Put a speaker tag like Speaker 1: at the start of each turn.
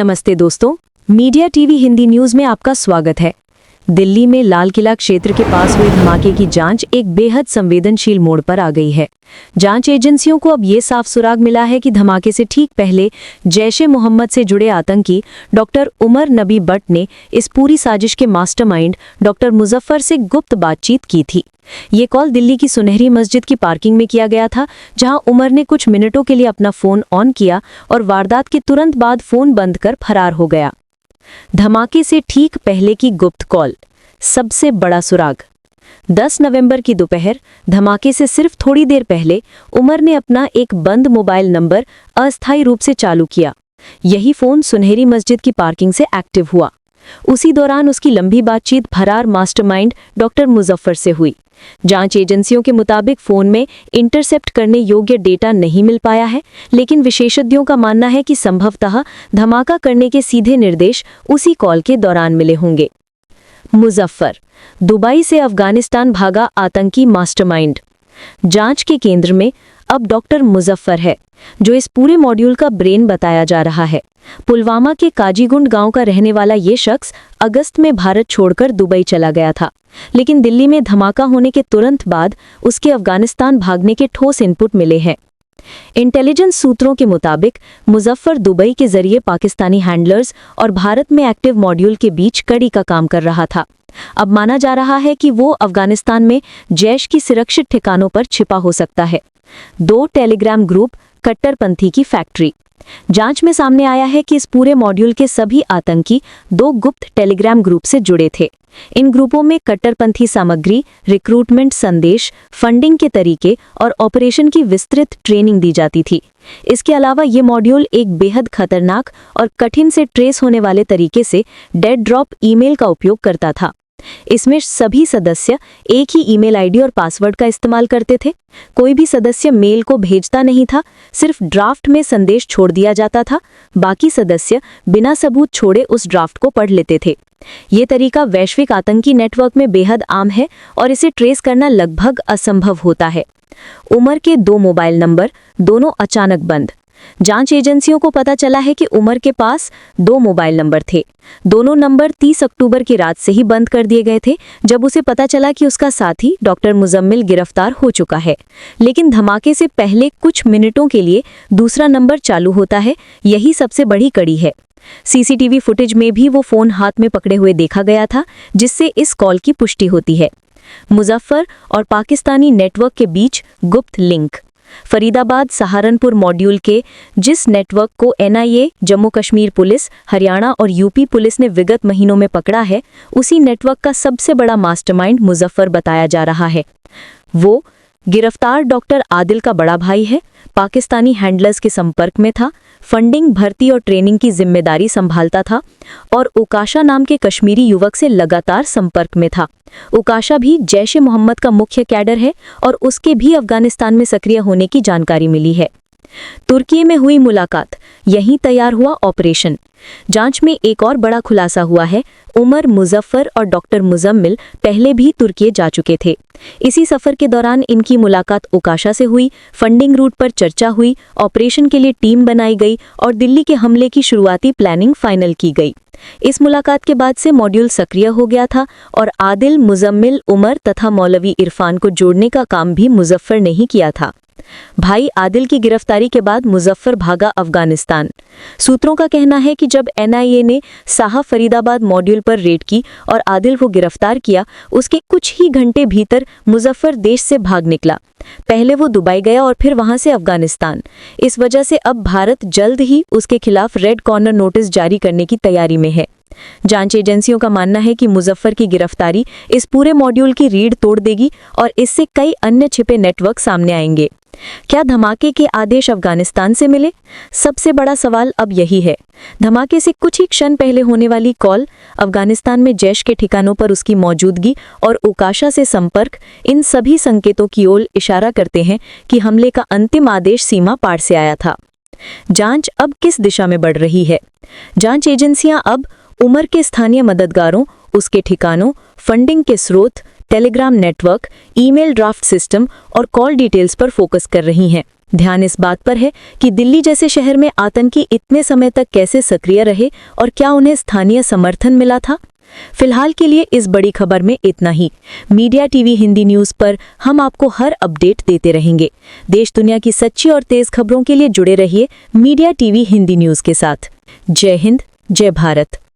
Speaker 1: नमस्ते दोस्तों, media TV Hindi news में आपका स्वागत है। दिल्ली में लाल किला क्षेत्र के पास हुए धमाके की जांच एक बेहद संवेदनशील मोड़ पर आ गई है। जांच एजेंसियों को अब ये साफ सुराग मिला है कि धमाके से ठीक पहले जैश ए मोहम्मद से जुड़े आतंकी डॉक्टर उमर नबी बट ने इस पूरी साजिश के मास्टरमाइंड डॉक्टर मुजफ्फर से गुप्त बातचीत की थी। ये कॉल दिल्ली की सुनहरी मस्जिद की पार्किंग में किया गया था, जहां उमर ने कुछ मिनटों के लिए अपना फोन ऑन किया और वारदात के तुरंत बाद फोन बंद कर फरार हो गया। धमाके से ठीक पहले की गुप्त कॉल, सबसे बड़ा सुराग। 10 नवंबर की दोपहर धमाके से सिर्फ थोड़ी देर पहले उमर ने अपना एक बंद मोबाइल नंबर अस्थायी रूप से चालू किया। यही फोन सुनहरी मस्जिद की पार्किंग से एक्टिव हुआ। उसी दौरान उसकी लंबी बातचीत फरार मास्टरमाइंड डॉक्टर मुजफ्फर से हुई। जांच एजेंसियों के मुताबिक फोन में इंटरसेप्ट करने योग्य डेटा नहीं मिल पाया है, लेकिन विशेषज्ञों का मानना है कि संभवतः धमाका करने के सीधे निर्देश उसी कॉल के दौरान मिले होंगे। मुजफ्फर, दुबई से अफगानिस्तान भागा आतंकी मास्टरमाइंड। जांच के केंद्र में अब डॉक्टर मुजफ्फर है, जो इस पूरे मॉड्यूल का ब्रेन बताया जा रहा है। पुलवामा के काजीगुंड गांव का रहने वाला ये शख्स अगस्त में भारत छोड़कर दुबई चला गया था, लेकिन दिल्ली में धमाका होने के तुरंत बाद उसके अफगानिस्तान भागने के ठोस इनपुट मिले हैं। इंटेलिजेंस सूत्रों के मुताबिक मुजफ्फर दुबई के जरिए पाकिस्तानी हैंडलर्स और भारत में एक्टिव मॉड्यूल के बीच कड़ी का काम कर रहा था। अब माना जा रहा है कि वो अफगानिस्तान में जैश की सुरक्षित ठिकानों पर छिपा हो सकता है। 2 टेलीग्राम ग्रुप, कट्टरपंथी की फैक्ट्री। जांच में सामने आया है कि इस पूरे मॉड्यूल के सभी आतंकी 2 गुप्त टेलीग्राम ग्रुप से जुड़े थे। इन ग्रुपों में कट्टरपंथी सामग्री, रिक्रूटमेंट संदेश, फंडिंग के तरीके और ऑपरेशन की विस्तृत ट्रेनिंग दी जाती थी। इसके अलावा ये मॉड्यूल एक बेहद खतरनाक और कठिन से ट्रेस होने वाले तरीके से डेड ड्रॉप ईमेल का उपयोग करता था। इसमें सभी सदस्य एक ही ईमेल आईडी और पासवर्ड का इस्तेमाल करते थे। कोई भी सदस्य मेल को भेजता नहीं था, सिर्फ ड्राफ्ट में संदेश छोड़ दिया जाता था। बाकी सदस्य बिना सबूत छोड़े उस ड्राफ्ट को पढ़ लेते थे। ये तरीका वैश्विक आतंकी नेटवर्क में बेहद आम है और इसे ट्रेस करना लगभग असंभव होता है। उमर के 2 मोबाइल नंबर, दोनों अचानक बंद। जांच एजेंसियों को पता चला है कि उमर के पास 2 मोबाइल नंबर थे। दोनों नंबर 30 अक्टूबर की रात से ही बंद कर दिए गए थे, जब उसे पता चला कि उसका साथी डॉक्टर मुजम्मिल गिरफ्तार हो चुका है। लेकिन धमाके से पहले कुछ मिनटों के लिए दूसरा नंबर चालू होता है। यही सबसे बड़ी कड़ी है। सीसीटीवी फुटेज में भी वो फोन हाथ में पकड़े हुए देखा गया था, जिससे इस कॉल की पुष्टि होती है। मुजफ्फर और पाकिस्तानी नेटवर्क के बीच गुप्त लिंक। फरीदाबाद सहारनपुर मॉड्यूल के जिस नेटवर्क को एनआईए, जम्मू कश्मीर पुलिस, हरियाणा और यूपी पुलिस ने विगत महीनों में पकड़ा है, उसी नेटवर्क का सबसे बड़ा मास्टरमाइंड मुजफ्फर बताया जा रहा है। वो गिरफ्तार डॉक्टर आदिल का बड़ा भाई है, पाकिस्तानी हैंडलर्स के संपर्क में था, फंडिंग, भर्ती और ट्रेनिंग की जिम्मेदारी संभालता था और उकाशा नाम के कश्मीरी युवक से लगातार संपर्क में था। उकाशा भी जैश ए मोहम्मद का मुख्य कैडर है और उसके भी अफगानिस्तान में सक्रिय होने की जानकारी मिली है। तुर्की में हुई मुलाकात, यहीं तैयार हुआ ऑपरेशन। जांच में एक और बड़ा खुलासा हुआ है। उमर, मुजफ्फर और डॉक्टर मुजम्मिल पहले भी तुर्की जा चुके थे। इसी सफर के दौरान इनकी मुलाकात उकाशा से हुई, फंडिंग रूट पर चर्चा हुई, ऑपरेशन के लिए टीम बनाई गई और दिल्ली के हमले की शुरुआती प्लानिंग फाइनल की गई। इस मुलाकात के बाद से मॉड्यूल सक्रिय हो गया था और आदिल, मुजम्मिल, उमर तथा मौलवी इरफान को जोड़ने का काम भी मुजफ्फर ने ही किया था। भाई आदिल की गिरफ्तारी के बाद मुजफ्फर भागा अफगानिस्तान। सूत्रों का कहना है कि जब एनआईए ने साहा फरीदाबाद मॉड्यूल पर रेड की और आदिल को गिरफ्तार किया, उसके कुछ ही घंटे भीतर मुजफ्फर देश से भाग निकला। पहले वो दुबई गया और फिर वहां से अफगानिस्तान। इस वजह से अब भारत जल्द ही उसके खिलाफ रेड कॉर्नर नोटिस जारी करने की तैयारी में है। जांच एजेंसियों का मानना है कि मुजफ्फर की गिरफ्तारी इस पूरे मॉड्यूल की रीढ़ तोड़ देगी और इससे कई अन्य छिपे नेटवर्क सामने आएंगे। क्या धमाके के आदेश अफगानिस्तान से मिले? सबसे बड़ा सवाल अब यही है। धमाके से कुछ ही क्षण पहले होने वाली कॉल, अफगानिस्तान में जैश के ठिकानों पर उसकी मौजूदगी और उकाशा से संपर्क, इन सभी संकेतों की ओर इशारा करते हैं कि हमले का अंतिम आदेश सीमा पार से आया था। जांच अब किस दिशा में बढ़ रही है? जांच एजेंसियां अब उमर के स्थानीय मददगारों, उसके ठिकानों, फंडिंग के स्रोत, Telegram network, email draft system और कॉल डिटेल्स पर फोकस कर रही हैं। ध्यान इस बात पर है कि दिल्ली जैसे शहर में आतंकी इतने समय तक कैसे सक्रिय रहे और क्या उन्हें स्थानीय समर्थन मिला था। फिलहाल के लिए इस बड़ी खबर में इतना ही। मीडिया टीवी हिंदी न्यूज़ पर हम आपको हर अपडेट देते रहेंगे। देश दुनिया की सच्ची और तेज खबरों के लिए जुड़े रहिए मीडिया टीवी हिंदी न्यूज़ के साथ। जय हिंद, जय भारत।